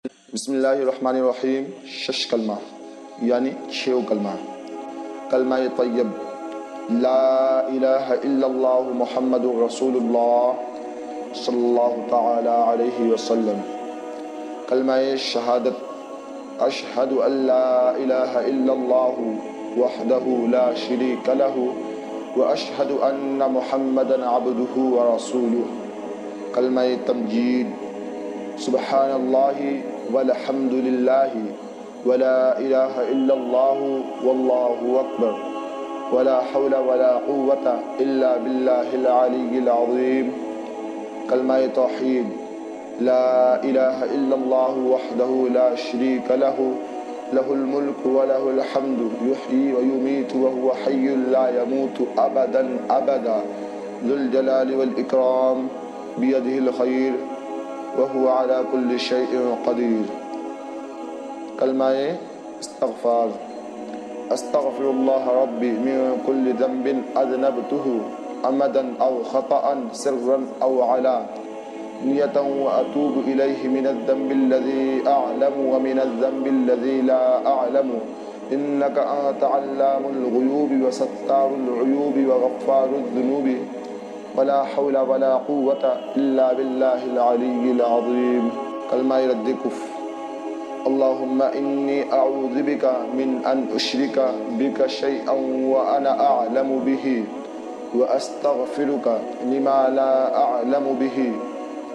बिस्मिल्लाहिर्रहमानिर्रहीम। शश कलमा यानी 6 कलमा। कलमा तय्यब ला इलाहा इल्लल्लाह मुहम्मदुर रसूलुल्लाह सल्लल्लाहु तआला अलैहि वसल्लम। कलमा शहादत अशहदु अल्ला इलाहा इल्लल्लाह वहदहु ला शरीका लहु व अशहदु अन्ना मुहम्मदन अब्दुहु व रसूलुहु। कलमा तमजीद सुब्हानल्लाहि वल्हम्दुलिल्लाहि वला इलाहा इल्लल्लाहु वल्लाहु अकबर वला हौला वला कुव्वता इल्ला बिल्लाहिल अलिय्यिल अज़ीम। कलमा तौहीद ला इलाहा इल्लल्लाहु वहदहु ला शरीका लहु लहुल मुल्कु व लहुल हम्दु युहयी व युमीतु व हुवा हय्युन ला यमूतु अबदन अबदा ज़ुल जलालि वल इकराम बियदिहिल खैर व हुवा अला कुल्लि शैइन क़दीर। कलमा इस्तग़फ़ार अस्तग़फ़िरुल्लाह रब्बी मिन कुल्लि ज़ंबिन अज़नबतुहु अमदन औ ख़तअन सिर्रन औ अला नियतन व अतूबु इलैहि मिनज़्ज़ंबिल्लज़ी अअलमु व मिनज़्ज़ंबिल्लज़ी ला अअलमु इन्नका अंता अल्लामुल ग़ुयूबि व सत्तारुल उयूबि व गफ़्फ़ारुज़्ज़ुनूबि वला हौला वला कुव्वता इल्ला बिल्लाहिल अलिय्यिल अज़ीम। कलमा रद्द कुफ़्र अल्लाहुम्मा इन्नी अऊज़ु बिका मिन अन उश्रिका बिका शैअन व अना अअलमु बिही व अस्तग़फ़िरुका लिमा ला अअलमु बिही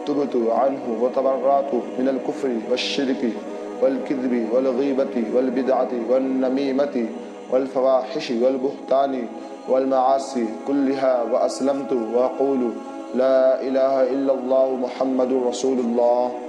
तुबतु अन्हु व तबर्रअतु मिनल कुफ़्रि वश्शिर्कि वल किज़्बि वल गीबति वल बिदअति वन नमीमति वल फ़वाहिशि वल बुहतानि वल मआसी कुल्लिहा व अस्लमतु व अक़ूलु ला इलाहा इल्लल्लाहु मुहम्मदुर रसूलुल्लाह।